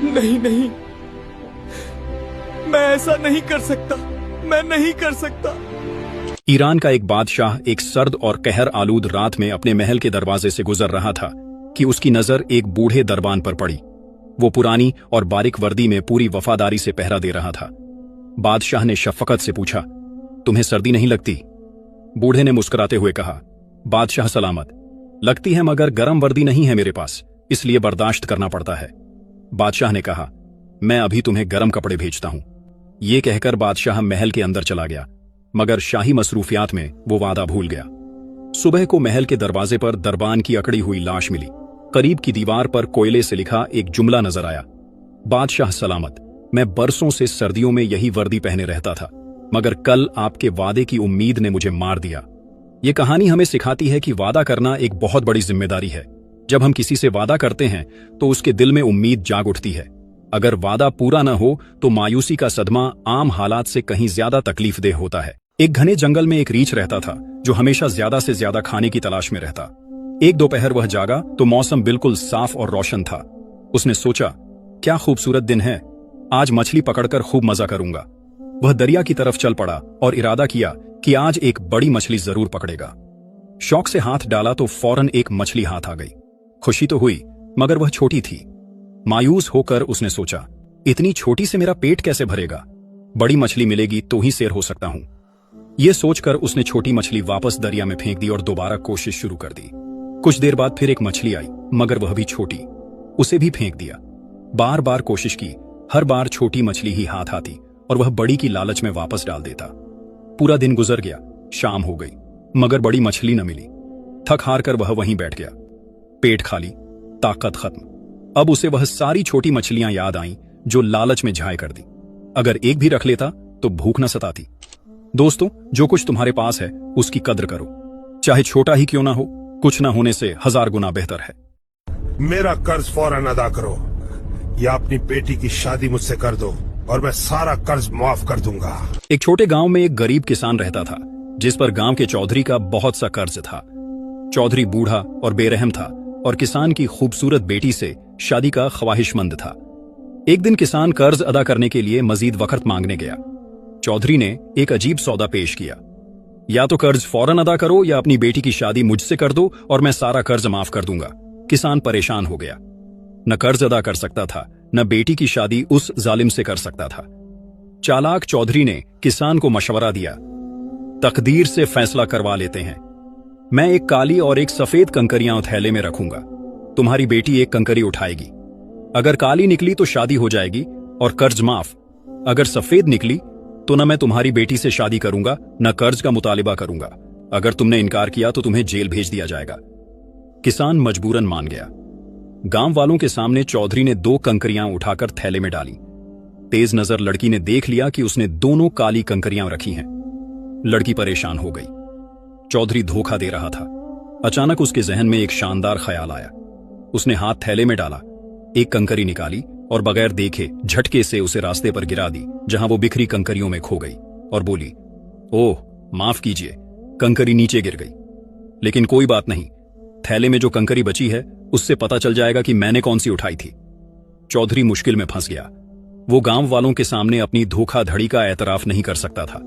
नहीं नहीं, मैं ऐसा नहीं कर सकता, मैं नहीं कर सकता। ईरान का एक बादशाह एक सर्द और कहर आलूद रात में अपने महल के दरवाजे से गुजर रहा था कि उसकी नजर एक बूढ़े दरबान पर पड़ी। वो पुरानी और बारीक वर्दी में पूरी वफादारी से पहरा दे रहा था। बादशाह ने शफकत से पूछा, तुम्हें सर्दी नहीं लगती? बूढ़े ने मुस्कुराते हुए कहा, बादशाह सलामत, लगती है मगर गर्म वर्दी नहीं है मेरे पास, इसलिए बर्दाश्त करना पड़ता है। बादशाह ने कहा, मैं अभी तुम्हें गर्म कपड़े भेजता हूं। ये कहकर बादशाह महल के अंदर चला गया, मगर शाही मसरूफियात में वो वादा भूल गया। सुबह को महल के दरवाजे पर दरबान की अकड़ी हुई लाश मिली। करीब की दीवार पर कोयले से लिखा एक जुमला नजर आया, बादशाह सलामत, मैं बरसों से सर्दियों में यही वर्दी पहने रहता था, मगर कल आपके वादे की उम्मीद ने मुझे मार दिया। ये कहानी हमें सिखाती है कि वादा करना एक बहुत बड़ी जिम्मेदारी है। जब हम किसी से वादा करते हैं तो उसके दिल में उम्मीद जाग उठती है। अगर वादा पूरा न हो तो मायूसी का सदमा आम हालात से कहीं ज्यादा तकलीफदेह होता है। एक घने जंगल में एक रीछ रहता था जो हमेशा ज्यादा से ज्यादा खाने की तलाश में रहता। एक दोपहर वह जागा तो मौसम बिल्कुल साफ और रोशन था। उसने सोचा, क्या खूबसूरत दिन है, आज मछली पकड़कर खूब मजा करूंगा। वह दरिया की तरफ चल पड़ा और इरादा किया कि आज एक बड़ी मछली जरूर पकड़ेगा। शौक से हाथ डाला तो फौरन एक मछली हाथ आ गई। खुशी तो हुई, मगर वह छोटी थी। मायूस होकर उसने सोचा, इतनी छोटी से मेरा पेट कैसे भरेगा, बड़ी मछली मिलेगी तो ही शेर हो सकता हूं। यह सोचकर उसने छोटी मछली वापस दरिया में फेंक दी और दोबारा कोशिश शुरू कर दी। कुछ देर बाद फिर एक मछली आई, मगर वह भी छोटी, उसे भी फेंक दिया। बार बार कोशिश की, हर बार छोटी मछली ही हाथ आती और वह बड़ी की लालच में वापस डाल देता। पूरा दिन गुजर गया, शाम हो गई, मगर बड़ी मछली न मिली। थक हार कर वह वहीं बैठ गया। पेट खाली, ताकत खत्म। अब उसे वह सारी छोटी मछलियां याद आईं जो लालच में झाय कर दी। अगर एक भी रख लेता तो भूख न सताती। दोस्तों, जो कुछ तुम्हारे पास है उसकी कद्र करो, चाहे छोटा ही क्यों ना हो। कुछ ना होने से 1000 गुना बेहतर है। मेरा कर्ज फौरन अदा करो या अपनी बेटी की शादी मुझसे कर दो और मैं सारा कर्ज माफ कर दूंगा। एक छोटे गांव में एक गरीब किसान रहता था जिस पर गांव के चौधरी का बहुत सा कर्ज था। चौधरी बूढ़ा और बेरहम था और किसान की खूबसूरत बेटी से शादी का ख्वाहिशमंद था। एक दिन किसान कर्ज अदा करने के लिए मजीद वक्त मांगने गया। चौधरी ने एक अजीब सौदा पेश किया, या तो कर्ज फौरन अदा करो या अपनी बेटी की शादी मुझसे कर दो और मैं सारा कर्ज माफ कर दूंगा। किसान परेशान हो गया, न कर्ज अदा कर सकता था, न बेटी की शादी उस जालिम से कर सकता था। चालाक चौधरी ने किसान को मशवरा दिया, तकदीर से फैसला करवा लेते हैं। मैं एक काली और एक सफेद कंकरियां थैले में रखूंगा। तुम्हारी बेटी एक कंकरी उठाएगी। अगर काली निकली तो शादी हो जाएगी और कर्ज माफ। अगर सफेद निकली तो न मैं तुम्हारी बेटी से शादी करूंगा न कर्ज का मुतालिबा करूंगा। अगर तुमने इनकार किया तो तुम्हें जेल भेज दिया जाएगा। किसान मजबूरन मान गया। गांव वालों के सामने चौधरी ने 2 कंकरियां उठाकर थैले में डाली। तेज नजर लड़की ने देख लिया कि उसने दोनों काली कंकरियां रखी हैं। लड़की परेशान हो गई। चौधरी धोखा दे रहा था। अचानक उसके जहन में एक शानदार ख्याल आया। उसने हाथ थैले में डाला, एक कंकरी निकाली और बगैर देखे झटके से उसे रास्ते पर गिरा दी, जहां वो बिखरी कंकरियों में खो गई और बोली, ओह माफ कीजिए, कंकरी नीचे गिर गई। लेकिन कोई बात नहीं, थैले में जो कंकरी बची है उससे पता चल जाएगा कि मैंने कौन सी उठाई थी। चौधरी मुश्किल में फंस गया। वो गांव वालों के सामने अपनी धोखाधड़ी का एतराफ नहीं कर सकता था।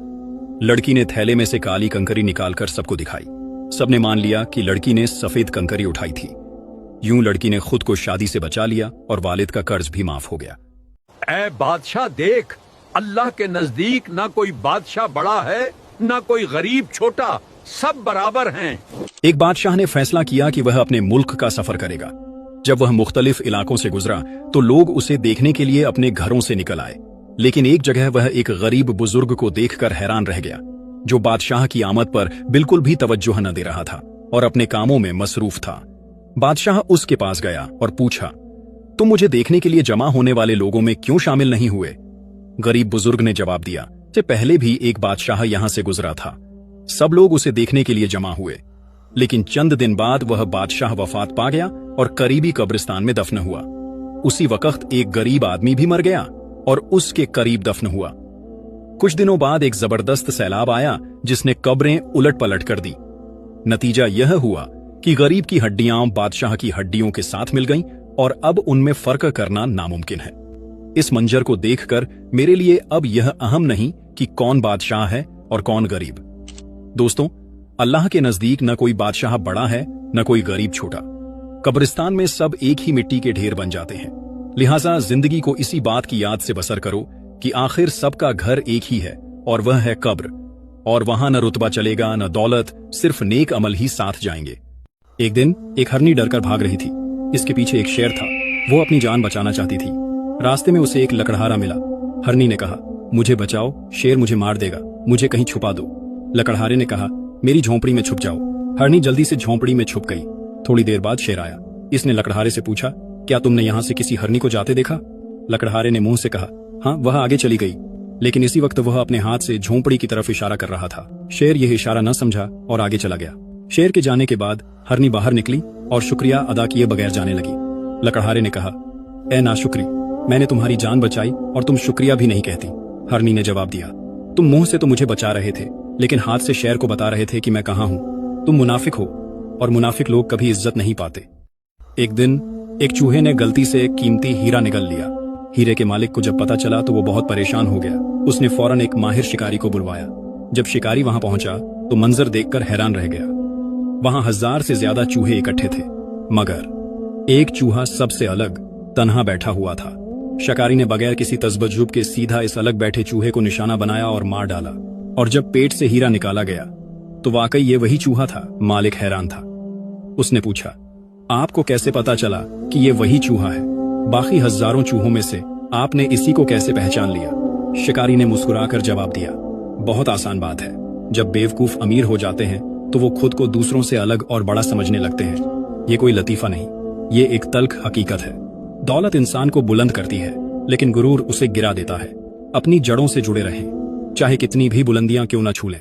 लड़की ने थैले में से काली कंकरी निकालकर सबको दिखाई। सबने मान लिया कि लड़की ने सफेद कंकरी उठाई थी। यूं लड़की ने खुद को शादी से बचा लिया और वालिद का कर्ज भी माफ हो गया। ऐ बादशाह देख, अल्लाह के नजदीक ना कोई बादशाह बड़ा है ना कोई गरीब छोटा, सब बराबर हैं। एक बादशाह ने फैसला किया कि वह अपने मुल्क का सफर करेगा। जब वह मुख्तलिफ इलाकों से गुजरा तो लोग उसे देखने के लिए अपने घरों से निकल आए। लेकिन एक जगह वह एक गरीब बुजुर्ग को देखकर हैरान रह गया, जो बादशाह की आमद पर बिल्कुल भी तवज्जो न दे रहा था और अपने कामों में मसरूफ था। बादशाह उसके पास गया और पूछा, तुम मुझे देखने के लिए जमा होने वाले लोगों में क्यों शामिल नहीं हुए? गरीब बुजुर्ग ने जवाब दिया, से पहले भी एक बादशाह यहां से गुजरा था। सब लोग उसे देखने के लिए जमा हुए, लेकिन चंद दिन बाद वह बादशाह वफात पा गया और करीबी कब्रिस्तान में दफन हुआ। उसी वक्त एक गरीब आदमी भी मर गया और उसके करीब दफन हुआ। कुछ दिनों बाद एक जबरदस्त सैलाब आया जिसने कब्रें उलट पलट कर दी। नतीजा यह हुआ कि गरीब की हड्डियां बादशाह की हड्डियों के साथ मिल गईं और अब उनमें फर्क करना नामुमकिन है। इस मंजर को देखकर मेरे लिए अब यह अहम नहीं कि कौन बादशाह है और कौन गरीब। दोस्तों, अल्लाह के नजदीक न कोई बादशाह बड़ा है न कोई गरीब छोटा। कब्रिस्तान में सब एक ही मिट्टी के ढेर बन जाते हैं। लिहाजा जिंदगी को इसी बात की याद से बसर करो कि आखिर सबका घर एक ही है और वह है कब्र, और वहां न रुतबा चलेगा न दौलत, सिर्फ नेक अमल ही साथ जाएंगे। एक दिन एक हरनी डरकर भाग रही थी। इसके पीछे एक शेर था। वो अपनी जान बचाना चाहती थी। रास्ते में उसे एक लकड़हारा मिला। हरनी ने कहा, मुझे बचाओ, शेर मुझे मार देगा, मुझे कहीं छुपा दो। लकड़हारे ने कहा, मेरी झोंपड़ी में छुप जाओ। हरनी जल्दी से झोंपड़ी में छुप गई। थोड़ी देर बाद शेर आया। इसने लकड़हारे से पूछा, क्या तुमने यहाँ से किसी हरनी को जाते देखा? लकड़हारे ने मुंह से कहा, हाँ, वह आगे चली गई। लेकिन इसी वक्त वह अपने हाथ से झोंपड़ी की तरफ इशारा कर रहा था। शेर यह इशारा न समझा और आगे चला गया। शेर के जाने के बाद हरनी बाहर निकली और शुक्रिया अदा किए बगैर जाने लगी। लकड़हारे ने कहा, ए नाशुक्री, मैंने तुम्हारी जान बचाई और तुम शुक्रिया भी नहीं कहती। हरनी ने जवाब दिया, तुम मुंह से तो मुझे बचा रहे थे, लेकिन हाथ से शेर को बता रहे थे कि मैं कहाँ हूँ। तुम मुनाफिक हो और मुनाफिक लोग कभी इज्जत नहीं पाते। एक दिन एक चूहे ने गलती से एक कीमती हीरा निगल लिया। हीरे के मालिक को जब पता चला तो वो बहुत परेशान हो गया। उसने फौरन एक माहिर शिकारी को बुलवाया। जब शिकारी वहां पहुंचा तो मंजर देखकर हैरान रह गया। वहां 1000 से ज्यादा चूहे इकट्ठे थे, मगर एक चूहा सबसे अलग तन्हा बैठा हुआ था। शिकारी ने बगैर किसी तजबजुब के सीधा इस अलग बैठे चूहे को निशाना बनाया और मार डाला। और जब पेट से हीरा निकाला गया तो वाकई ये वही चूहा था। मालिक हैरान था। उसने पूछा, आपको कैसे पता चला कि ये वही चूहा है? बाकी हजारों चूहों में से आपने इसी को कैसे पहचान लिया? शिकारी ने मुस्कुराकर जवाब दिया, बहुत आसान बात है। जब बेवकूफ अमीर हो जाते हैं तो वो खुद को दूसरों से अलग और बड़ा समझने लगते हैं। ये कोई लतीफा नहीं, ये एक तल्ख हकीकत है। दौलत इंसान को बुलंद करती है, लेकिन गुरूर उसे गिरा देता है। अपनी जड़ों से जुड़े रहें, चाहे कितनी भी बुलंदियां क्यों न छू लें।